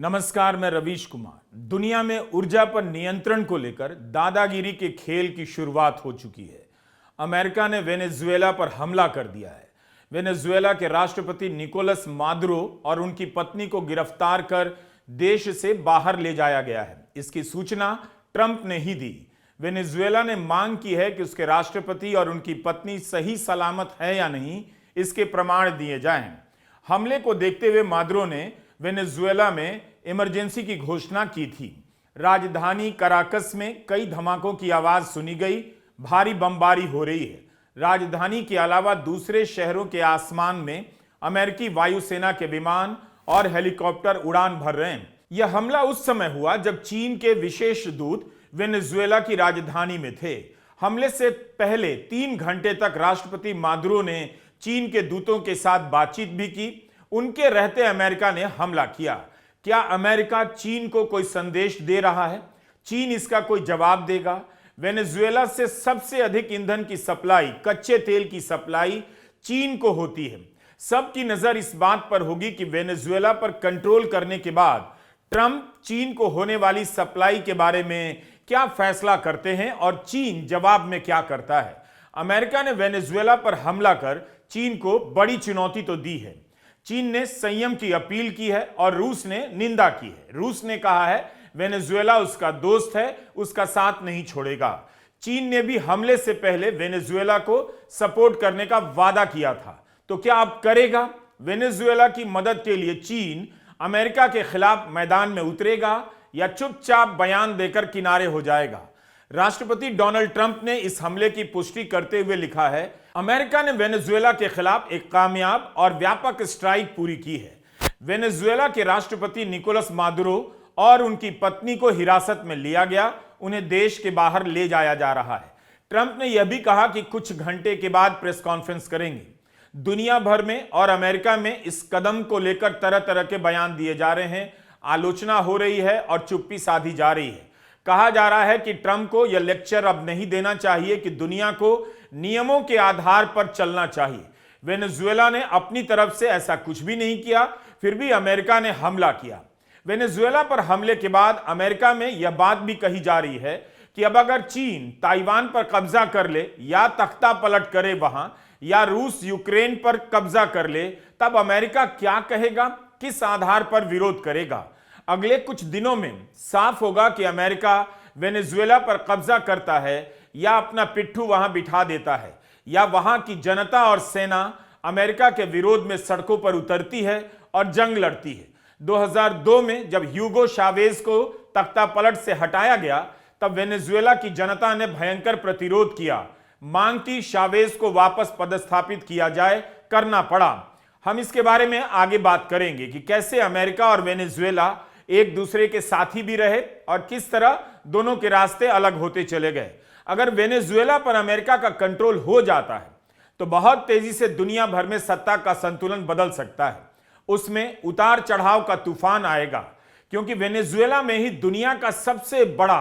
नमस्कार, मैं रवीश कुमार। दुनिया में ऊर्जा पर नियंत्रण को लेकर दादागिरी के खेल की शुरुआत हो चुकी है। अमेरिका ने वेनेजुएला पर हमला कर दिया है। वेनेजुएला के राष्ट्रपति निकोलस मादुरो और उनकी पत्नी को गिरफ्तार कर देश से बाहर ले जाया गया है। इसकी सूचना ट्रंप ने ही दी। वेनेजुएला ने मांग की है कि उसके राष्ट्रपति और उनकी पत्नी सही सलामत है या नहीं, इसके प्रमाण दिए जाएं। हमले को देखते हुए मादुरो ने वेनेजुएला में इमरजेंसी की घोषणा की थी। राजधानी कराकस में कई धमाकों की आवाज सुनी गई। भारी बमबारी हो रही है। राजधानी के अलावा दूसरे शहरों के आसमान में अमेरिकी वायुसेना के विमान और हेलीकॉप्टर उड़ान भर रहे हैं। यह हमला उस समय हुआ जब चीन के विशेष दूत वेनेजुएला की राजधानी में थे। हमले से पहले 3 घंटे तक राष्ट्रपति मादुरो ने चीन के दूतों के साथ बातचीत भी की। उनके रहते अमेरिका ने हमला किया। क्या अमेरिका चीन को कोई संदेश दे रहा है? चीन इसका कोई जवाब देगा? वेनेजुएला से सबसे अधिक ईंधन की सप्लाई, कच्चे तेल की सप्लाई चीन को होती है। सबकी नजर इस बात पर होगी कि वेनेजुएला पर कंट्रोल करने के बाद ट्रंप चीन को होने वाली सप्लाई के बारे में क्या फैसला करते हैं और चीन जवाब में क्या करता है। अमेरिका ने वेनेजुएला पर हमला कर चीन को बड़ी चुनौती तो दी है। चीन ने संयम की अपील की है और रूस ने निंदा की है। रूस ने कहा है वेनेजुएला उसका दोस्त है, उसका साथ नहीं छोड़ेगा। चीन ने भी हमले से पहले वेनेजुएला को सपोर्ट करने का वादा किया था। तो क्या अब करेगा? वेनेजुएला की मदद के लिए चीन अमेरिका के खिलाफ मैदान में उतरेगा या चुपचाप बयान देकर किनारे हो जाएगा? राष्ट्रपति डोनाल्ड ट्रंप ने इस हमले की पुष्टि करते हुए लिखा है, अमेरिका ने वेनेजुएला के खिलाफ एक कामयाब और व्यापक स्ट्राइक पूरी की है। वेनेजुएला के राष्ट्रपति निकोलस मादुरो और उनकी पत्नी को हिरासत में लिया गया। उन्हें देश के बाहर ले जाया जा रहा है। ट्रंप ने यह भी कहा कि कुछ घंटे के बाद प्रेस कॉन्फ्रेंस करेंगे। दुनिया भर में और अमेरिका में इस कदम को लेकर तरह तरह के बयान दिए जा रहे हैं। आलोचना हो रही है और चुप्पी साधी जा रही है। कहा जा रहा है कि ट्रंप को यह लेक्चर अब नहीं देना चाहिए कि दुनिया को नियमों के आधार पर चलना चाहिए। वेनेजुएला ने अपनी तरफ से ऐसा कुछ भी नहीं किया, फिर भी अमेरिका ने हमला किया। वेनेजुएला पर हमले के बाद अमेरिका में यह बात भी कही जा रही है कि अब अगर चीन ताइवान पर कब्जा कर ले या तख्ता पलट करे वहां, या रूस यूक्रेन पर कब्जा कर ले, तब अमेरिका क्या कहेगा, किस आधार पर विरोध करेगा। अगले कुछ दिनों में साफ होगा कि अमेरिका वेनेजुएला पर कब्जा करता है या अपना पिट्ठू वहां बिठा देता है, या वहां की जनता और सेना अमेरिका के विरोध में सड़कों पर उतरती है और जंग लड़ती है। 2002 में जब ह्यूगो चावेज को तख्ता पलट से हटाया गया, तब वेनेजुएला की जनता ने भयंकर प्रतिरोध किया। मांग की चावेज को वापस पदस्थापित किया जाए, करना पड़ा। हम इसके बारे में आगे बात करेंगे कि कैसे अमेरिका और वेनेजुएला एक दूसरे के साथी भी रहे और किस तरह दोनों के रास्ते अलग होते चले गए। अगर वेनेजुएला पर अमेरिका का कंट्रोल हो जाता है तो बहुत तेजी से दुनिया भर में सत्ता का संतुलन बदल सकता है। उसमें उतार चढ़ाव का तूफान आएगा, क्योंकि वेनेजुएला में ही दुनिया का सबसे बड़ा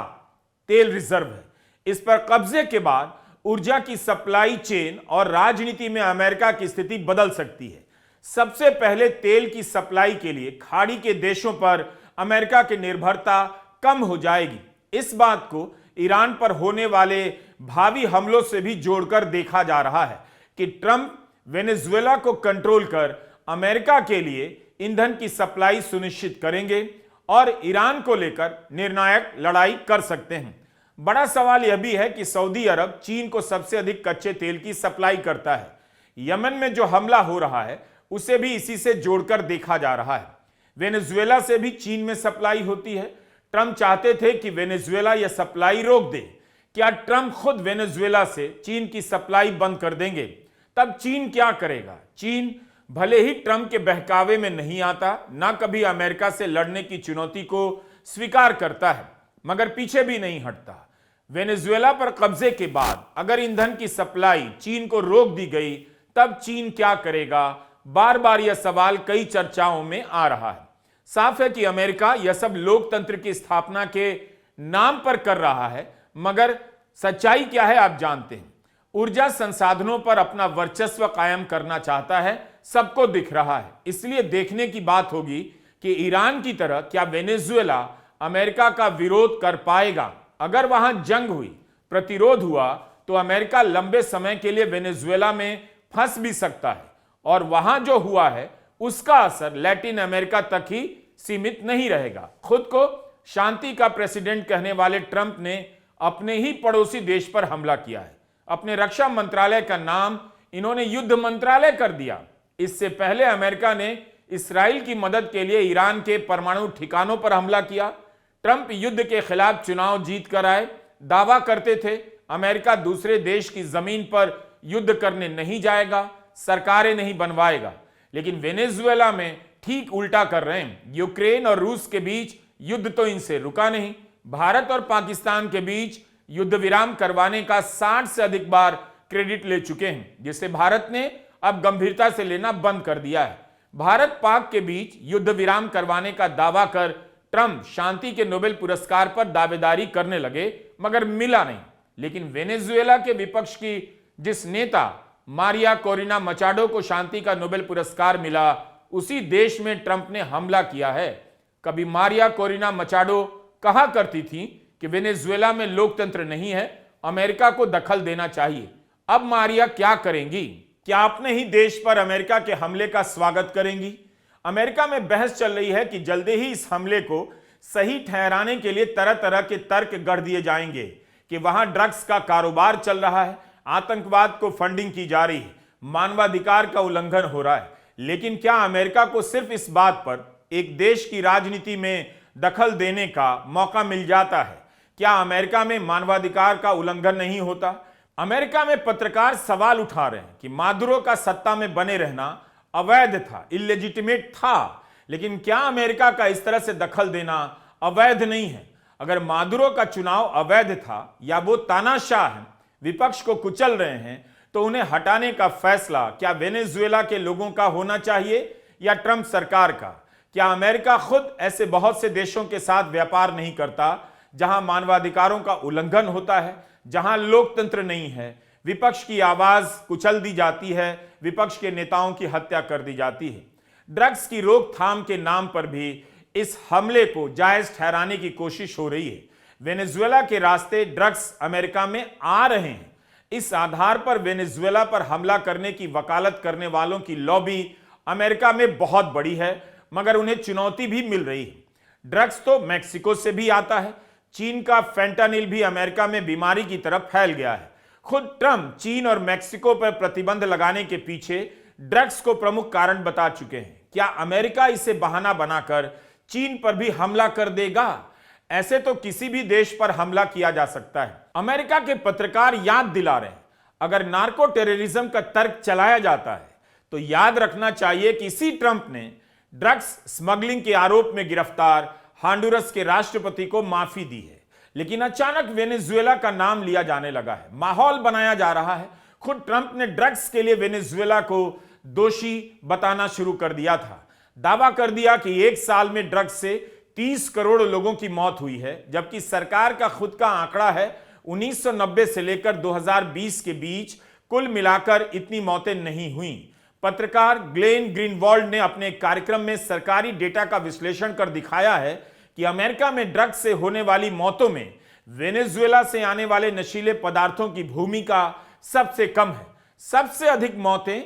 तेल रिजर्व है। इस पर कब्जे के बाद ऊर्जा की सप्लाई चेन और राजनीति में अमेरिका की स्थिति बदल सकती है। सबसे पहले तेल की सप्लाई के लिए खाड़ी के देशों पर अमेरिका की निर्भरता कम हो जाएगी। इस बात को ईरान पर होने वाले भावी हमलों से भी जोड़कर देखा जा रहा है कि ट्रंप वेनेजुएला को कंट्रोल कर अमेरिका के लिए ईंधन की सप्लाई सुनिश्चित करेंगे और ईरान को लेकर निर्णायक लड़ाई कर सकते हैं। बड़ा सवाल यह भी है कि सऊदी अरब चीन को सबसे अधिक कच्चे तेल की सप्लाई करता है। यमन में जो हमला हो रहा है उसे भी इसी से जोड़कर देखा जा रहा है। वेनेजुएला से भी चीन में सप्लाई होती है। ट्रंप चाहते थे कि वेनेजुएला यह सप्लाई रोक दे। क्या ट्रंप खुद वेनेजुएला से चीन की सप्लाई बंद कर देंगे? तब चीन क्या करेगा? चीन भले ही ट्रंप के बहकावे में नहीं आता, ना कभी अमेरिका से लड़ने की चुनौती को स्वीकार करता है, मगर पीछे भी नहीं हटता। वेनेजुएला पर कब्जे के बाद अगर ईंधन की सप्लाई चीन को रोक दी गई, तब चीन क्या करेगा? बार बार यह सवाल कई चर्चाओं में आ रहा है। साफ है कि अमेरिका यह सब लोकतंत्र की स्थापना के नाम पर कर रहा है, मगर सच्चाई क्या है आप जानते हैं। ऊर्जा संसाधनों पर अपना वर्चस्व कायम करना चाहता है, सबको दिख रहा है। इसलिए देखने की बात होगी कि ईरान की तरह क्या वेनेजुएला अमेरिका का विरोध कर पाएगा। अगर वहां जंग हुई, प्रतिरोध हुआ, तो अमेरिका लंबे समय के लिए वेनेजुएला में फंस भी सकता है और वहां जो हुआ है उसका असर लैटिन अमेरिका तक ही सीमित नहीं रहेगा। खुद को शांति का प्रेसिडेंट कहने वाले ट्रंप ने अपने ही पड़ोसी देश पर हमला किया है। अपने रक्षा मंत्रालय का नाम इन्होंने युद्ध मंत्रालय कर दिया। इससे पहले अमेरिका ने इस्राएल की मदद के लिए ईरान के परमाणु ठिकानों पर हमला किया। ट्रंप युद्ध के खिलाफ चुनाव जीत कर आए, दावा करते थे अमेरिका दूसरे देश की जमीन पर युद्ध करने नहीं जाएगा, सरकारें नहीं बनवाएगा, लेकिन वेनेजुएला में ठीक उल्टा कर रहे हैं। यूक्रेन और रूस के बीच युद्ध तो इनसे रुका नहीं। भारत और पाकिस्तान के बीच युद्ध विराम करवाने का 60 से अधिक बार क्रेडिट ले चुके हैं, जिसे भारत ने अब गंभीरता से लेना बंद कर दिया है। भारत पाक के बीच युद्ध विराम करवाने का दावा कर ट्रंप शांति के नोबेल पुरस्कार पर दावेदारी करने लगे, मगर मिला नहीं। लेकिन वेनेजुएला के विपक्ष की जिस नेता मारिया कोरिना मचाडो को शांति का नोबेल पुरस्कार मिला, उसी देश में ट्रंप ने हमला किया है। कभी मारिया कोरिना मचाडो कहा करती थी कि वेनेजुएला में लोकतंत्र नहीं है, अमेरिका को दखल देना चाहिए। अब मारिया क्या करेंगी? क्या अपने ही देश पर अमेरिका के हमले का स्वागत करेंगी? अमेरिका में बहस चल रही है कि जल्दी ही इस हमले को सही ठहराने के लिए तरह तरह के तर्क गढ़ दिए जाएंगे कि वहां ड्रग्स का कारोबार चल रहा है, आतंकवाद को फंडिंग की जा रही है, मानवाधिकार का उल्लंघन हो रहा है। लेकिन क्या अमेरिका को सिर्फ इस बात पर एक देश की राजनीति में दखल देने का मौका मिल जाता है? क्या अमेरिका में मानवाधिकार का उल्लंघन नहीं होता? अमेरिका में पत्रकार सवाल उठा रहे हैं कि मादुरो का सत्ता में बने रहना अवैध था, इलेजिटिमेट था, लेकिन क्या अमेरिका का इस तरह से दखल देना अवैध नहीं है? अगर मादुरो का चुनाव अवैध था या वो तानाशाह हैं, विपक्ष को कुचल रहे हैं, तो उन्हें हटाने का फैसला क्या वेनेजुएला के लोगों का होना चाहिए या ट्रंप सरकार का? क्या अमेरिका खुद ऐसे बहुत से देशों के साथ व्यापार नहीं करता जहां मानवाधिकारों का उल्लंघन होता है, जहां लोकतंत्र नहीं है, विपक्ष की आवाज कुचल दी जाती है, विपक्ष के नेताओं की हत्या कर दी जाती है? ड्रग्स की रोकथाम के नाम पर भी इस हमले को जायज ठहराने की कोशिश हो रही है। वेनेजुएला के रास्ते ड्रग्स अमेरिका में आ रहे हैं। इस आधार पर वेनेजुएला पर हमला करने की वकालत करने वालों की लॉबी अमेरिका में बहुत बड़ी है, मगर उन्हें चुनौती भी मिल रही है। ड्रग्स तो मैक्सिको से भी आता है। चीन का फेंटानिल भी अमेरिका में बीमारी की तरफ फैल गया है। खुद ट्रंप चीन और मैक्सिको पर प्रतिबंध लगाने के पीछे ड्रग्स को प्रमुख कारण बता चुके हैं। क्या अमेरिका इसे बहाना बनाकर चीन पर भी हमला कर देगा? ऐसे तो किसी भी देश पर हमला किया जा सकता है। अमेरिका के पत्रकार याद दिला रहे हैं, अगर नार्को टेररिज्म का तर्क चलाया जाता है तो याद रखना चाहिए कि इसी ट्रंप ने ड्रग्स स्मगलिंग के आरोप में गिरफ्तार हॉन्डुरस के राष्ट्रपति को माफी दी है। लेकिन अचानक वेनेजुएला का नाम लिया जाने लगा है, माहौल बनाया जा रहा है। खुद ट्रंप ने ड्रग्स के लिए वेनेजुएला को दोषी बताना शुरू कर दिया था। दावा कर दिया कि एक साल में ड्रग्स से 30 करोड़ लोगों की मौत हुई है, जबकि सरकार का खुद का आंकड़ा है 1990 से लेकर 2020 के बीच कुल मिलाकर इतनी मौतें नहीं हुई। पत्रकार ग्लेन ग्रीनवॉल्ड ने अपने कार्यक्रम में सरकारी डेटा का विश्लेषण कर दिखाया है कि अमेरिका में ड्रग्स से होने वाली मौतों में वेनेजुएला से आने वाले नशीले पदार्थों की भूमिका सबसे कम है। सबसे अधिक मौतें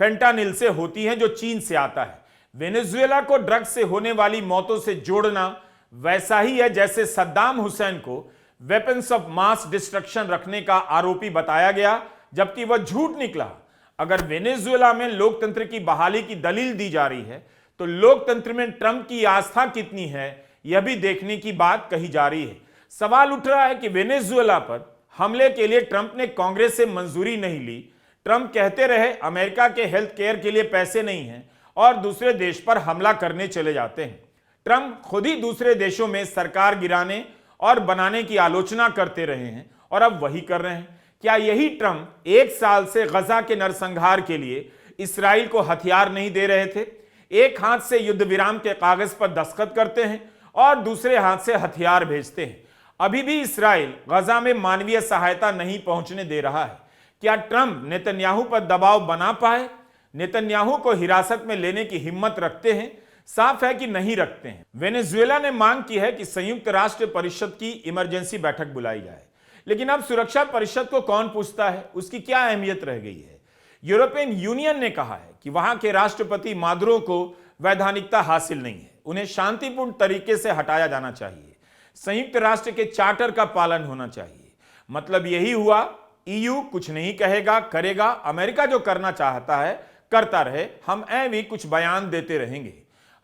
फेंटानिल से होती हैं जो चीन से आता है। वेनेजुएला को ड्रग्स से होने वाली मौतों से जोड़ना वैसा ही है जैसे सद्दाम हुसैन को वेपन्स ऑफ मास डिस्ट्रक्शन रखने का आरोपी बताया गया, जबकि वह झूठ निकला। अगर वेनेजुएला में लोकतंत्र की बहाली की दलील दी जा रही है तो लोकतंत्र में ट्रंप की आस्था कितनी है, यह भी देखने की बात कही जा रही है। सवाल उठ रहा है कि वेनेजुएला पर हमले के लिए ट्रंप ने कांग्रेस से मंजूरी नहीं ली। ट्रंप कहते रहे अमेरिका के हेल्थ केयर के लिए पैसे नहीं हैं और दूसरे देश पर हमला करने चले जाते हैं। ट्रंप खुद ही दूसरे देशों में सरकार गिराने और बनाने की आलोचना करते रहे हैं और अब वही कर रहे हैं। क्या यही ट्रंप एक साल से गजा के नरसंहार के लिए इस्राएल को हथियार नहीं दे रहे थे? एक हाथ से युद्ध विराम के कागज पर दस्तखत करते हैं और दूसरे हाथ से हथियार भेजते हैं। अभी भी इस्राएल गजा में मानवीय सहायता नहीं पहुंचने दे रहा है। क्या ट्रंप नेतन्याहू पर दबाव बना पाए? नेतन्याहू को हिरासत में लेने की हिम्मत रखते हैं? साफ है कि नहीं रखते हैं। वेनेजुएला ने मांग की है कि संयुक्त राष्ट्र परिषद की इमरजेंसी बैठक बुलाई जाए, लेकिन अब सुरक्षा परिषद को कौन पूछता है, उसकी क्या अहमियत रह गई है। यूरोपियन यूनियन ने कहा है कि वहां के राष्ट्रपति मादुरो को वैधानिकता हासिल नहीं है, उन्हें शांतिपूर्ण तरीके से हटाया जाना चाहिए, संयुक्त राष्ट्र के चार्टर का पालन होना चाहिए। मतलब यही हुआ, ईयू कुछ नहीं कहेगा करेगा, अमेरिका जो करना चाहता है करता रहे, हम भी कुछ बयान देते रहेंगे।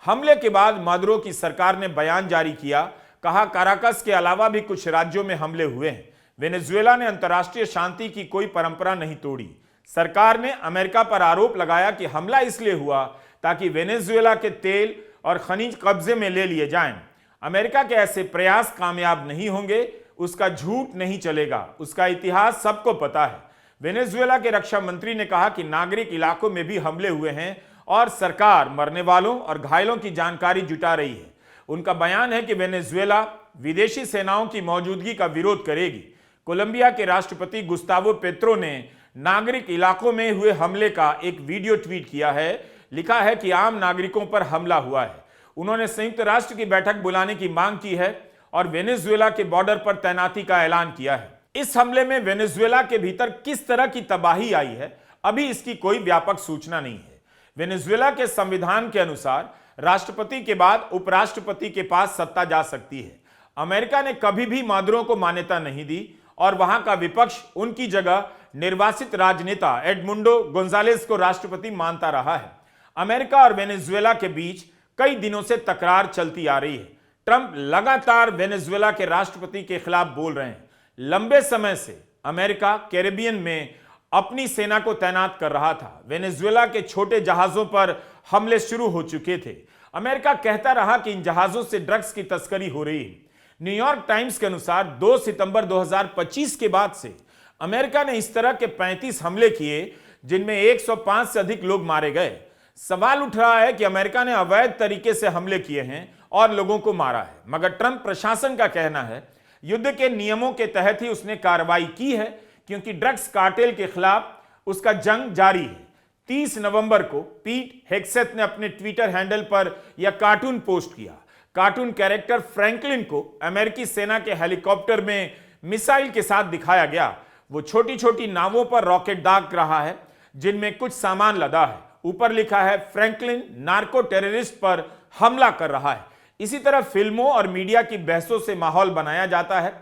हमले के बाद मादुरो की सरकार ने बयान जारी किया, कहा काराकस के अलावा भी कुछ राज्यों में हमले हुए हैं। वेनेजुएला ने अंतर्राष्ट्रीय शांति की कोई परंपरा नहीं तोड़ी। सरकार ने अमेरिका पर आरोप लगाया कि हमला इसलिए हुआ ताकि वेनेजुएला के तेल और खनिज कब्जे में ले लिए जाएं। अमेरिका के ऐसे प्रयास कामयाब नहीं होंगे, उसका झूठ नहीं चलेगा, उसका इतिहास सबको पता है। वेनेजुएला के रक्षा मंत्री ने कहा कि नागरिक इलाकों में भी हमले हुए हैं और सरकार मरने वालों और घायलों की जानकारी जुटा रही है। उनका बयान है कि वेनेजुएला विदेशी सेनाओं की मौजूदगी का विरोध करेगी। कोलंबिया के राष्ट्रपति गुस्तावो पेट्रो ने नागरिक इलाकों में हुए हमले का एक वीडियो ट्वीट किया है। लिखा है कि आम नागरिकों पर हमला हुआ है। उन्होंने संयुक्त राष्ट्र की बैठक बुलाने की मांग की है और वेनेजुएला के बॉर्डर पर तैनाती का ऐलान किया है। इस हमले में वेनेजुएला के भीतर किस तरह की तबाही आई है, अभी इसकी कोई व्यापक सूचना नहीं है। वेनेजुएला के संविधान के अनुसार राष्ट्रपति के बाद उपराष्ट्रपति के पास सत्ता जा सकती है। अमेरिका ने कभी भी मादुरो को मान्यता नहीं दी और वहां का विपक्ष उनकी जगह निर्वासित राजनेता एडमुंडो गोंजालेस को राष्ट्रपति मानता रहा है। अमेरिका और वेनेजुएला के बीच कई दिनों से तकरार चलती आ रही है। ट्रंप लगातार वेनेजुएला के राष्ट्रपति के खिलाफ बोल रहे हैं। लंबे समय से अमेरिका कैरेबियन में अपनी सेना को तैनात कर रहा था। वेनेजुएला के छोटे जहाजों पर हमले शुरू हो चुके थे। अमेरिका कहता रहा कि इन जहाजों से ड्रग्स की तस्करी हो रही है। न्यूयॉर्क टाइम्स के अनुसार 2 सितंबर 2025 के बाद से अमेरिका ने इस तरह के 35 हमले किए, जिनमें 105 से अधिक लोग मारे गए। सवाल उठ रहा है कि अमेरिका ने अवैध तरीके से हमले किए हैं और लोगों को मारा है, मगर ट्रंप प्रशासन का कहना है युद्ध के नियमों के तहत ही उसने कार्रवाई की है, क्योंकि ड्रग्स कार्टेल के खिलाफ उसका जंग जारी है। 30 नवंबर को पीट हेग्सेथ ने अपने ट्विटर हैंडल पर यह कार्टून पोस्ट किया। कार्टून कैरेक्टर फ्रैंकलिन को अमेरिकी सेना के हेलीकॉप्टर में मिसाइल के साथ दिखाया गया। वो छोटी छोटी नावों पर रॉकेट दाग रहा है, जिनमें कुछ सामान लदा है। ऊपर लिखा है फ्रैंकलिन नार्को टेररिस्ट पर हमला कर रहा है। इसी तरह फिल्मों और मीडिया की बहसों से माहौल बनाया जाता है।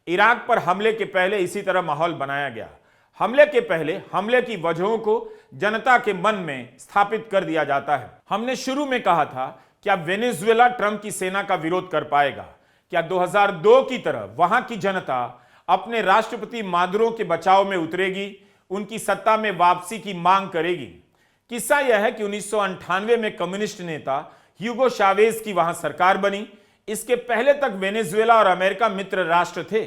इराक पर हमले के पहले इसी तरह माहौल बनाया गया। हमले के पहले हमले की वजहों को जनता के मन में स्थापित कर दिया जाता है। हमने शुरू में कहा था, क्या वेनेजुएला ट्रंप की सेना का विरोध कर पाएगा? क्या 2002 की तरह वहां की जनता अपने राष्ट्रपति मादुरो के बचाव में उतरेगी, उनकी सत्ता में वापसी की मांग करेगी? किस्सा यह है कि 1998 में कम्युनिस्ट नेता ह्यूगो चावेज की वहां सरकार बनी। इसके पहले तक वेनेजुएला और अमेरिका मित्र राष्ट्र थे।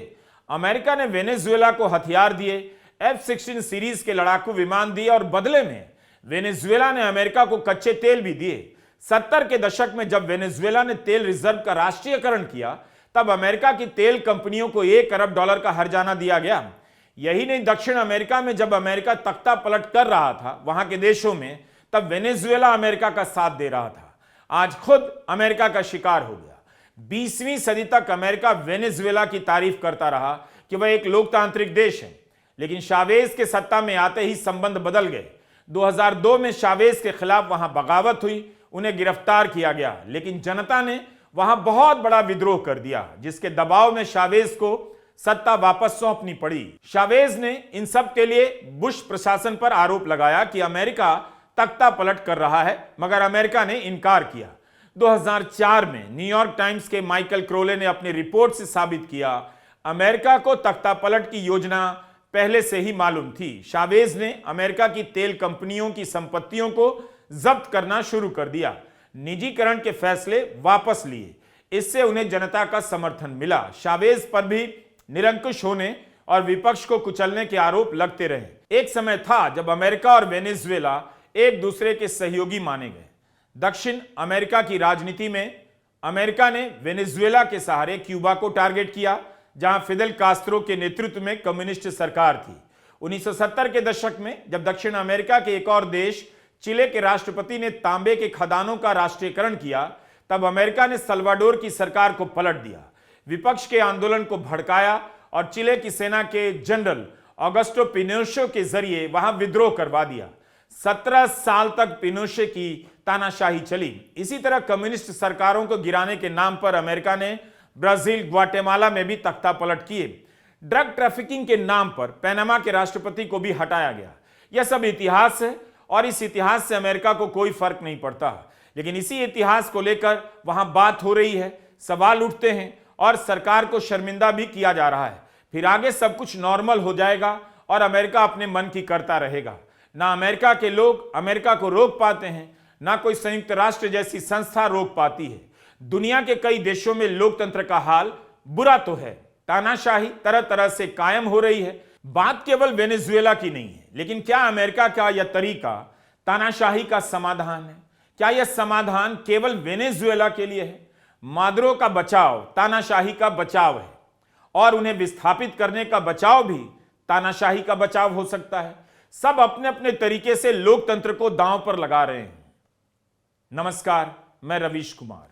अमेरिका ने वेनेजुएला को हथियार दिए, F-16 सीरीज के लड़ाकू विमान दिए और बदले में वेनेजुएला ने अमेरिका को कच्चे तेल भी दिए। 70 के दशक में जब वेनेजुएला ने तेल रिजर्व का राष्ट्रीयकरण किया, तब अमेरिका की तेल कंपनियों को $1 अरब का हर्जाना दिया गया। यही नहीं, दक्षिण अमेरिका में जब अमेरिका तख्ता पलट कर रहा था वहां के देशों में, तब वेनेजुएला अमेरिका का साथ दे रहा था। आज खुद अमेरिका का शिकार हो गया। 20वीं सदी तक अमेरिका वेनेजुएला की तारीफ करता रहा कि वह एक लोकतांत्रिक देश है, लेकिन चावेज के सत्ता में आते ही संबंध बदल गए। 2002 में चावेज के खिलाफ वहां बगावत हुई, उन्हें गिरफ्तार किया गया, लेकिन जनता ने वहां बहुत बड़ा विद्रोह कर दिया, जिसके दबाव में चावेज को सत्ता वापस सौंपनी पड़ी। चावेज ने इन सब के लिए बुश प्रशासन पर आरोप लगाया कि अमेरिका तख्ता पलट कर रहा है, मगर अमेरिका ने इनकार किया। 2004 में न्यूयॉर्क टाइम्स के माइकल क्रोले ने अपनी रिपोर्ट से साबित किया, अमेरिका को तख्ता पलट की योजना पहले से ही मालूम थी। चावेज ने अमेरिका की तेल कंपनियों की संपत्तियों को जब्त करना शुरू कर दिया, निजीकरण के फैसले वापस लिए। इससे उन्हें जनता का समर्थन मिला। चावेज पर भी निरंकुश होने और विपक्ष को कुचलने के आरोप लगते रहे। एक समय था जब अमेरिका और वेनेजुएला एक दूसरे के सहयोगी माने गए। दक्षिण अमेरिका की राजनीति में अमेरिका ने वेनेजुएला के सहारे क्यूबा को टारगेट किया, जहां फिदेल कास्त्रो के नेतृत्व में कम्युनिस्ट सरकार थी। 1970 के दशक में जब दक्षिण अमेरिका के एक और देश चिले के राष्ट्रपति ने तांबे के खदानों का राष्ट्रीयकरण किया, तब अमेरिका ने सल्वाडोर की सरकार को पलट दिया, विपक्ष के आंदोलन को भड़काया और चिले की सेना के जनरल ऑगस्टो पिनोशे के जरिए वहां विद्रोह करवा दिया। 17 साल तक पिनोशे की तानाशाही चली। इसी तरह कम्युनिस्ट सरकारों को गिराने के नाम पर अमेरिका ने ब्राजील, ग्वाटेमाला में भी तख्ता पलट किए। ड्रग ट्रैफिकिंग के नाम पर पनामा के राष्ट्रपति को भी हटाया गया। यह सब इतिहास है और इस इतिहास से अमेरिका को कोई फर्क नहीं पड़ता, लेकिन इसी इतिहास को लेकर वहां बात हो रही है, सवाल उठते हैं और सरकार को शर्मिंदा भी किया जा रहा है। फिर आगे सब कुछ नॉर्मल हो जाएगा और अमेरिका अपने मन की करता रहेगा। ना अमेरिका के लोग अमेरिका को रोक पाते हैं, ना कोई संयुक्त राष्ट्र जैसी संस्था रोक पाती है। दुनिया के कई देशों में लोकतंत्र का हाल बुरा तो है, तानाशाही तरह तरह से कायम हो रही है। बात केवल वेनेजुएला की नहीं है, लेकिन क्या अमेरिका का यह तरीका तानाशाही का समाधान है? क्या यह समाधान केवल वेनेजुएला के लिए है? मादुरो का बचाव तानाशाही का बचाव है और उन्हें विस्थापित करने का बचाव भी तानाशाही का बचाव हो सकता है। सब अपने अपने तरीके से लोकतंत्र को दांव पर लगा रहे हैं। नमस्कार, मैं रवीश कुमार।